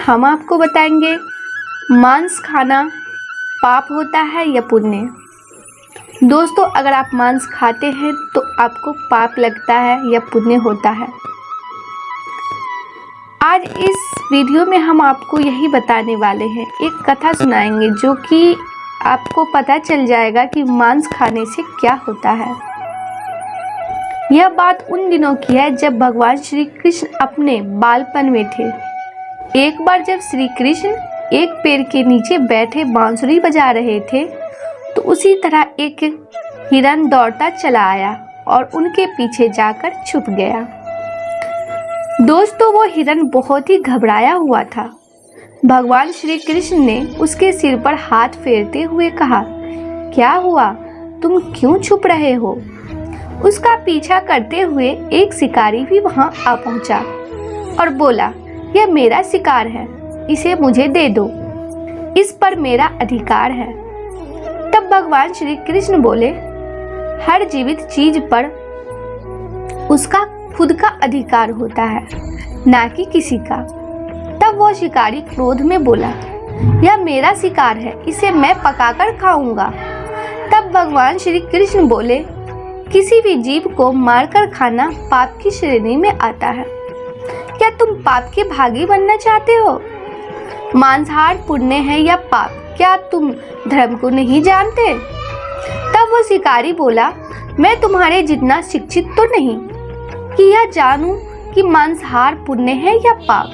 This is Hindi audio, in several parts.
हम आपको बताएंगे मांस खाना पाप होता है या पुण्य। दोस्तों, अगर आप मांस खाते हैं तो आपको पाप लगता है या पुण्य होता है। आज इस वीडियो में हम आपको यही बताने वाले हैं, एक कथा सुनाएंगे जो कि आपको पता चल जाएगा कि मांस खाने से क्या होता है। यह बात उन दिनों की है जब भगवान श्री कृष्ण अपने बालपन में थे। एक बार जब श्री कृष्ण एक पेड़ के नीचे बैठे बांसुरी बजा रहे थे तो उसी तरह एक हिरन दौड़ता चला आया और उनके पीछे जाकर छुप गया। दोस्तों, वो हिरन बहुत ही घबराया हुआ था। भगवान श्री कृष्ण ने उसके सिर पर हाथ फेरते हुए कहा, क्या हुआ, तुम क्यों छुप रहे हो? उसका पीछा करते हुए एक शिकारी भी वहां आ पहुंचा और बोला, यह मेरा शिकार है, इसे मुझे दे दो, इस पर मेरा अधिकार है। तब भगवान श्री कृष्ण बोले, हर जीवित चीज पर उसका खुद का अधिकार होता है, ना कि किसी का। तब वो शिकारी क्रोध में बोला, यह मेरा शिकार है, इसे मैं पकाकर खाऊंगा। तब भगवान श्री कृष्ण बोले, किसी भी जीव को मारकर खाना पाप की श्रेणी में आता है। क्या तुम पाप के भागी बनना चाहते हो? मांसाहार पुण्य है या पाप, क्या तुम धर्म को नहीं जानते? तब वो शिकारी बोला, मैं तुम्हारे जितना शिक्षित तो नहीं कि यह जानूं कि मांसाहार पुण्य है या पाप,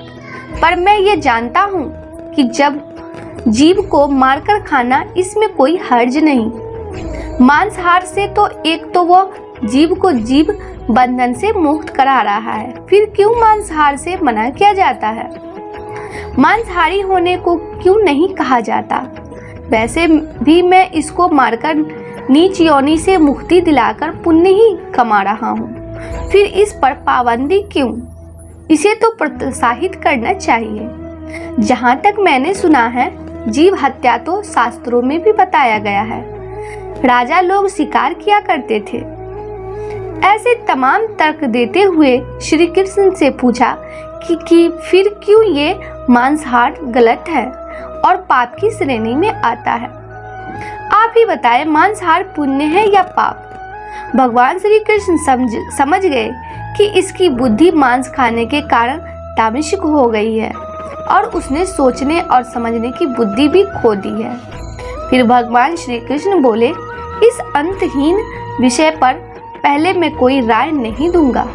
पर मैं ये जानता हूँ कि जब जीव को मारकर खाना इसमें कोई हर्ज नहीं। मांसाहार से तो एक तो वो जीव को जीव बंधन से मुक्त करा रहा है, फिर क्यों मांसाहार से मना किया जाता है? मांसाहारी होने को क्यों नहीं कहा जाता? वैसे भी मैं इसको मारकर नीच योनि से मुक्ति दिलाकर पुण्य ही कमा रहा हूँ, फिर इस पर पाबंदी क्यों? इसे तो प्रोत्साहित करना चाहिए। जहाँ तक मैंने सुना है, जीव हत्या तो शास्त्रों में भी बताया गया है। राजा लोग शिकार किया करते थे। ऐसे तमाम तर्क देते हुए श्री कृष्ण से पूछा कि फिर क्यों ये मांसाहार गलत है और पाप की श्रेणी में आता है? आप ही बताएं, मांसाहार पुण्य है या पाप? भगवान श्री कृष्ण समझ गए कि इसकी बुद्धि मांस खाने के कारण तामसिक हो गई है और उसने सोचने और समझने की बुद्धि भी खो दी है। फिर भगवान श्री कृष्ण बोले, इस अंतहीन विषय पर पहले मैं कोई राय नहीं दूंगा।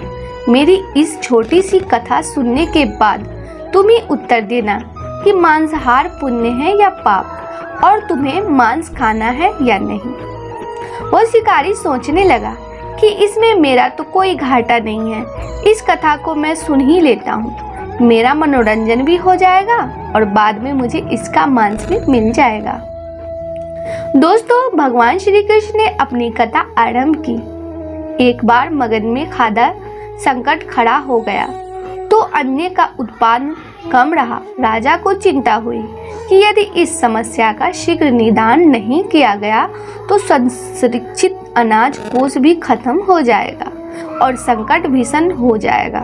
मेरी इस छोटी सी कथा सुनने के बाद तुम ही उत्तर देना कि मांसाहार पुण्य है या पाप और तुम्हें मांस खाना है या नहीं। वो शिकारी सोचने लगा कि इसमें मेरा तो कोई घाटा नहीं है, इस कथा को मैं सुन ही लेता हूँ, मेरा मनोरंजन भी हो जाएगा और बाद में मुझे इसका मांस भी मिल जाएगा। दोस्तों, भगवान श्री कृष्ण ने अपनी कथा आरंभ की। एक बार मगध में खाद्य संकट खड़ा हो गया तो अन्न का उत्पादन कम रहा। राजा को चिंता हुई कि यदि इस समस्या का शीघ्र निदान नहीं किया गया तो संरक्षित अनाज कोष भी खत्म हो जाएगा और संकट भीषण हो जाएगा।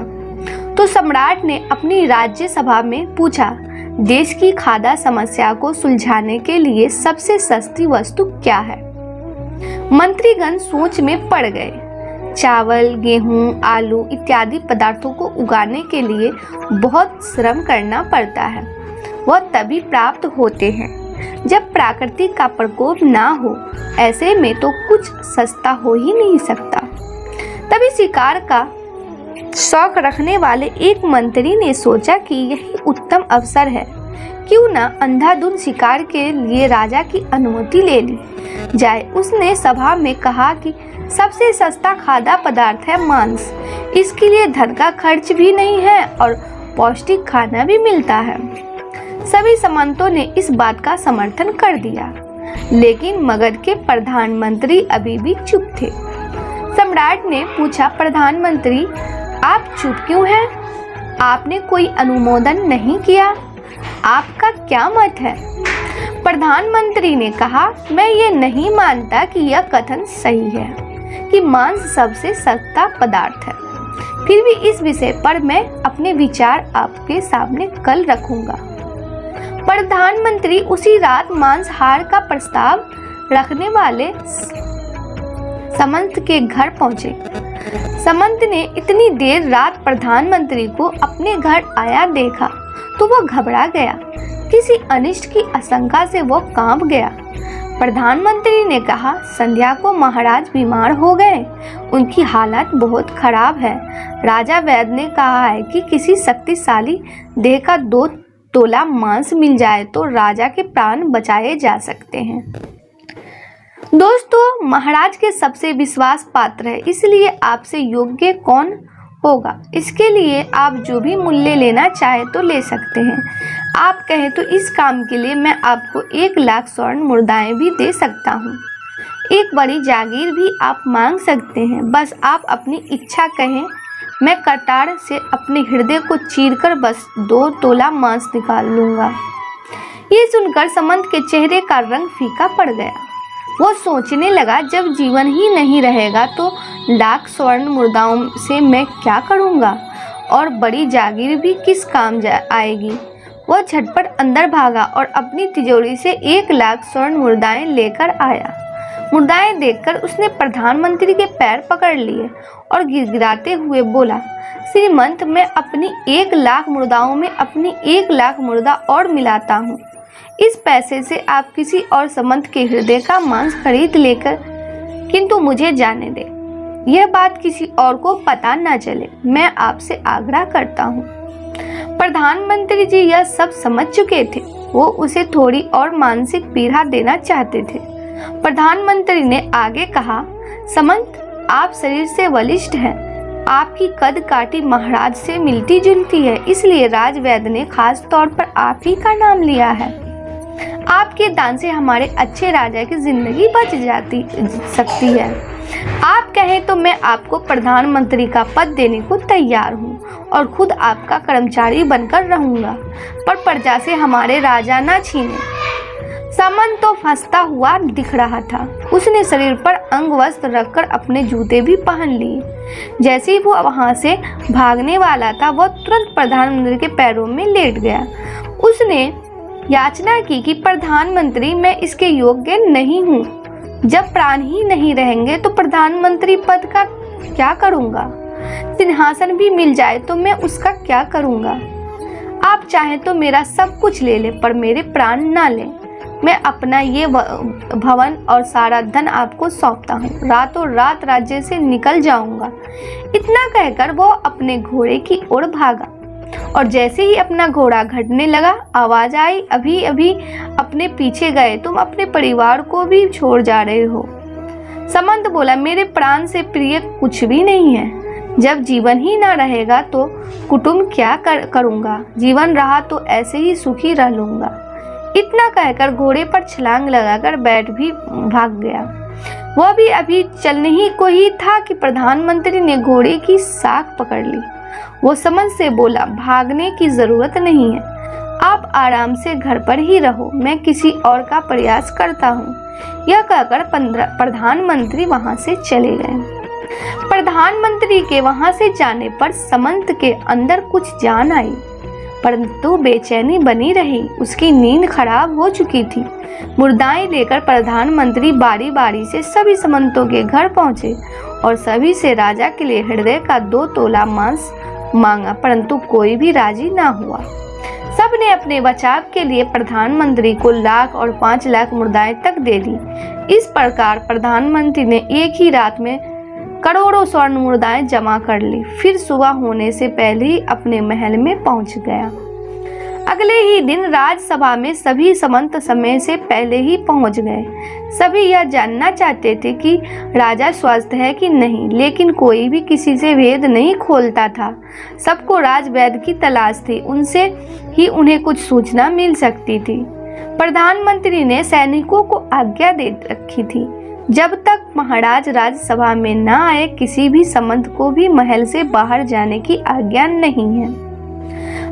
तो सम्राट ने अपनी राज्य सभा में पूछा, देश की खाद्य समस्या को सुलझाने के लिए सबसे सस्ती वस्तु क्या है? मंत्रीगण सोच में पड़ गए। चावल, गेहूं, आलू इत्यादि पदार्थों को उगाने के लिए बहुत श्रम करना पड़ता है। वह तभी प्राप्त होते हैं जब प्रकृति का प्रकोप ना हो। ऐसे में तो कुछ सस्ता हो ही नहीं सकता। तभी शिकार का शौक रखने वाले एक मंत्री ने सोचा कि यही उत्तम अवसर है, क्यों ना अंधाधुंध शिकार के लिए राजा की अनुमति ले ली जाए। उसने सभा में कहा कि सबसे सस्ता खाद्य पदार्थ है मांस, इसके लिए धन का खर्च भी नहीं है और पौष्टिक खाना भी मिलता है। सभी सामंतों ने इस बात का समर्थन कर दिया, लेकिन मगध के प्रधानमंत्री अभी भी चुप थे। सम्राट ने पूछा, प्रधानमंत्री आप चुप क्यों हैं? आपने कोई अनुमोदन नहीं किया, आपका क्या मत है? प्रधानमंत्री ने कहा, मैं ये नहीं मानता कि यह कथन सही है कि मांस सबसे सस्ता पदार्थ है। फिर भी इस विषय पर मैं अपने विचार आपके सामने कल रखूंगा। प्रधानमंत्री उसी रात मांसाहार का प्रस्ताव रखने वाले समंत के घर पहुंचे। समंत ने इतनी देर रात प्रधानमंत्री को अपने घर आया देखा तो वह घबरा गया। किसी अनिष्ट की आशंका से वह कांप गया। प्रधानमंत्री ने कहा, संध्या को महाराज बीमार हो गए, उनकी हालत बहुत खराब है। राजा वैद्य ने कहा है कि किसी शक्तिशाली देह का 2 तोला मांस मिल जाए तो राजा के प्राण बचाए जा सकते हैं। दोस्तों, महाराज के सबसे विश्वास पात्र है, इसलिए आपसे योग्य कौन होगा? इसके लिए आप जो भी मूल्य लेना चाहे तो ले सकते हैं। आप कहें तो इस काम के लिए मैं आपको 1 लाख स्वर्ण मुद्राएं भी दे सकता हूँ। एक बड़ी जागीर भी आप मांग सकते हैं। बस आप अपनी इच्छा कहें, मैं कटार से अपने हृदय को चीरकर बस 2 तोला मांस निकाल लूँगा। ये सुनकर समंत के चेहरे का रंग फीका पड़ गया। वो सोचने लगा, जब जीवन ही नहीं रहेगा तो लाख स्वर्ण मुद्राओं से मैं क्या करूँगा और बड़ी जागीर भी किस काम आएगी। वह झटपट अंदर भागा और अपनी तिजोरी से 1 लाख स्वर्ण मुद्राएं लेकर आया। मुद्राएं देखकर उसने प्रधानमंत्री के पैर पकड़ लिए और गिड़गिड़ाते हुए बोला, श्रीमंत, मैं अपनी 1 लाख मुद्राओं में अपनी 1 लाख मुद्रा और मिलाता हूँ। इस पैसे से आप किसी और समंत के हृदय का मांस खरीद लेकर, किंतु मुझे जाने दे, यह बात किसी और को पता न चले। मैं आपसे आग्रह करता हूँ। प्रधानमंत्री जी यह सब समझ चुके थे। वो उसे थोड़ी और मानसिक पीड़ा देना चाहते थे। प्रधानमंत्री ने आगे कहा, समंत, आप शरीर से बलिष्ठ हैं। आपकी कद काठी महाराज से मिलती जुलती है, इसलिए राजवैद्य ने खास तौर पर आप ही का नाम लिया है। आपके दान से हमारे अच्छे राजा की जिंदगी बच सकती है। आप कहें तो मैं आपको प्रधानमंत्री का पद देने को तैयार हूँ और खुद आपका कर्मचारी बनकर रहूँगा, पर प्रजा से हमारे राजा ना छीने। समंत तो फंसता हुआ दिख रहा था। उसने शरीर पर अंग वस्त्र रखकर अपने जूते भी पहन लिए। जैसे ही वो वहां से भागने वाला था, वह तुरंत प्रधानमंत्री के पैरों में लेट गया। उसने याचना की कि प्रधानमंत्री, मैं इसके योग्य नहीं हूँ। जब प्राण ही नहीं रहेंगे तो प्रधानमंत्री पद का क्या करूँगा? सिंहासन भी मिल जाए तो मैं उसका क्या करूँगा? आप चाहें तो मेरा सब कुछ ले ले, पर मेरे प्राण ना लें। मैं अपना ये भवन और सारा धन आपको सौंपता हूँ। रातों रात राज्य से निकल जाऊंगा। इतना कहकर वो अपने घोड़े की ओर भागा और जैसे ही अपना घोड़ा घटने लगा, आवाज आई, अभी अभी अपने पीछे गए, तुम अपने परिवार को भी छोड़ जा रहे हो। समंत बोला, मेरे प्राण से प्रिय कुछ भी नहीं है। जब जीवन ही ना रहेगा तो कुटुंब क्या करूँगा? जीवन रहा तो ऐसे ही सुखी रह लूँगा। इतना कहकर घोड़े पर छलांग लगाकर बैठ भी भाग गया। वह भी अभी चलने ही को ही था कि प्रधानमंत्री ने घोड़े की साख पकड़ ली। वो समंत से बोला, भागने की जरूरत नहीं है, आप आराम से घर पर ही रहो, मैं किसी और का प्रयास करता हूँ। यह कहकर प्रधानमंत्री वहां से चले गए। प्रधानमंत्री के वहां से जाने पर समंत के अंदर कुछ जान आई, परंतु बेचैनी बनी रही। उसकी नींद खराब हो चुकी थी। मुर्दाएं लेकर प्रधानमंत्री बारी बारी से सभी समंतों के घर पहुंचे और सभी से राजा के लिए हृदय का 2 तोला मांस मांगा, परंतु कोई भी राजी ना हुआ। सब ने अपने बचाव के लिए प्रधानमंत्री को लाख और 5 लाख मुर्दाएं तक दे दी। इस प्रकार प्रधानमंत्री ने एक ही रात में करोड़ों स्वर्ण मुद्राएं जमा कर ली। फिर सुबह होने से पहले ही अपने महल में पहुंच गया। अगले ही दिन राजसभा में सभी समंत समय से पहले ही पहुंच गए। सभी यह जानना चाहते थे कि राजा स्वस्थ है कि नहीं, लेकिन कोई भी किसी से भेद नहीं खोलता था। सबको राजवैद्य की तलाश थी, उनसे ही उन्हें कुछ सूचना मिल सकती थी। प्रधानमंत्री ने सैनिकों को आज्ञा दे रखी थी, जब तक महाराज राज्यसभा में न आए किसी भी समंत को भी महल से बाहर जाने की आज्ञा नहीं है।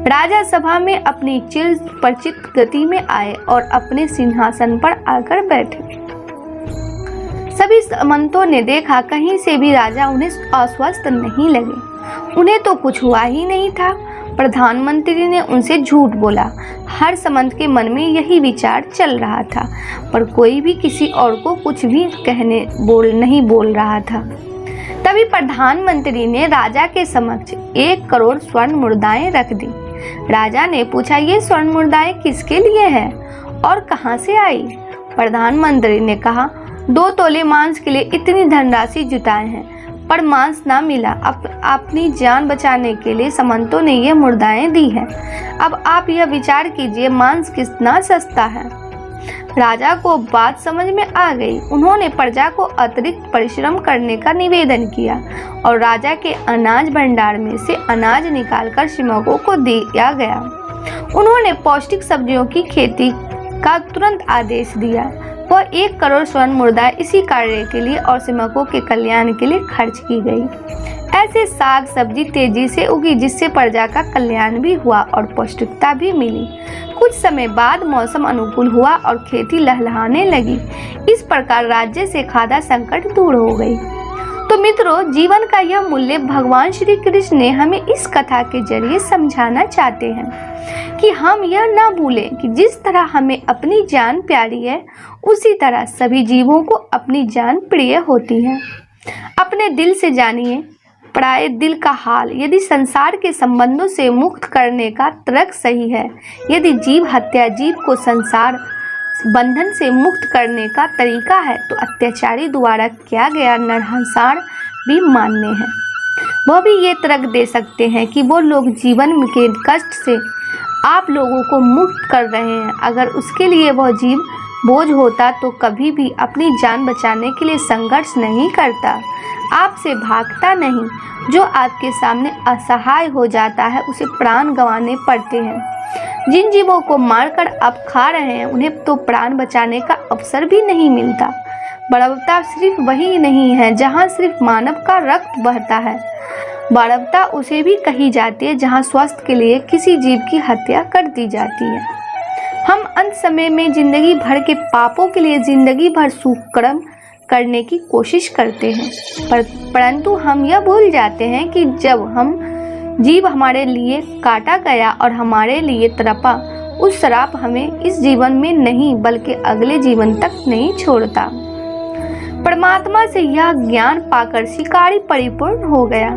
राजा सभा में अपनी चिर परिचित गति में आए और अपने सिंहासन पर आकर बैठे। सभी समंतों ने देखा कहीं से भी राजा उन्हें अस्वस्थ नहीं लगे। उन्हें तो कुछ हुआ ही नहीं था। प्रधानमंत्री ने उनसे झूठ बोला। हर सामंत के मन में यही विचार चल रहा था, पर कोई भी किसी और को कुछ भी नहीं बोल रहा था। तभी प्रधानमंत्री ने राजा के समक्ष 1 करोड़ स्वर्ण मुद्राएं रख दी। राजा ने पूछा, ये स्वर्ण मुद्राएं किसके लिए है और कहां से आई? प्रधानमंत्री ने कहा, 2 तोले मांस के लिए इतनी धनराशि जुटाए हैं, पर मांस ना मिला। अपनी जान बचाने के लिए सामंतों ने ये मुद्राएं दी है। अब आप यह विचार कीजिए, मांस कितना सस्ता है। राजा को बात समझ में आ गई। उन्होंने प्रजा को अतिरिक्त परिश्रम करने का निवेदन किया और राजा के अनाज भंडार में से अनाज निकालकर श्रमिकों को दिया गया। उन्होंने पौष्टिक सब्जियों की खेती का तुरंत आदेश दिया। वह 1 करोड़ स्वर्ण मुद्राएं इसी कार्य के लिए और श्रमिकों के कल्याण के लिए खर्च की गई। ऐसे साग सब्जी तेजी से उगी, जिससे प्रजा का कल्याण भी हुआ और पौष्टिकता भी मिली। कुछ समय बाद मौसम अनुकूल हुआ और खेती लहलहाने लगी। इस प्रकार राज्य से खाद्य संकट दूर हो गई। तो मित्रों, जीवन का यह मूल्य भगवान श्री कृष्ण ने हमें इस कथा के जरिए समझाना चाहते हैं कि हम यह ना भूलें कि जिस तरह हमें अपनी जान प्यारी है, उसी तरह सभी जीवों को अपनी जान प्रिय होती है। अपने दिल से जानिए पराये दिल का हाल। यदि संसार के संबंधों से मुक्त करने का तर्क सही है, यदि जीव हत्या जीव को संसार बंधन से मुक्त करने का तरीका है, तो अत्याचारी द्वारा किया गया नरसंहार भी मान्य है। वह भी ये तर्क दे सकते हैं कि वो लोग जीवन के कष्ट से आप लोगों को मुक्त कर रहे हैं। अगर उसके लिए वह जीव बोझ होता तो कभी भी अपनी जान बचाने के लिए संघर्ष नहीं करता, आपसे भागता नहीं। जो आपके सामने असहाय हो जाता है, उसे प्राण गंवाने पड़ते हैं। जिन जीवों को मारकर आप खा रहे हैं, उन्हें तो प्राण बचाने का अवसर भी नहीं मिलता। बर्बरता सिर्फ वही नहीं है जहाँ सिर्फ मानव का रक्त बहता है। बर्बरता उसे भी कही जाती है जहाँ स्वास्थ्य के लिए किसी जीव की हत्या कर दी जाती है। हम अंत समय में जिंदगी भर के पापों के लिए जिंदगी भर सुकर्म करने की कोशिश करते हैं, परंतु हम यह भूल जाते हैं कि जब हम जीव हमारे लिए काटा गया और हमारे लिए तड़पा, उस श्राप हमें इस जीवन में नहीं बल्कि अगले जीवन तक नहीं छोड़ता। परमात्मा से यह ज्ञान पाकर शिकारी परिपूर्ण हो गया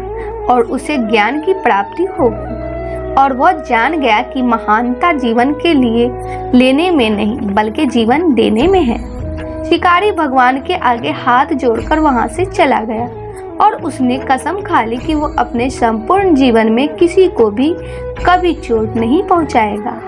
और उसे ज्ञान की प्राप्ति हो गई और वह जान गया कि महानता जीवन के लिए लेने में नहीं बल्कि जीवन देने में है। शिकारी भगवान के आगे हाथ जोड़कर वहां से चला गया और उसने कसम खा ली कि वो अपने संपूर्ण जीवन में किसी को भी कभी चोट नहीं पहुंचाएगा।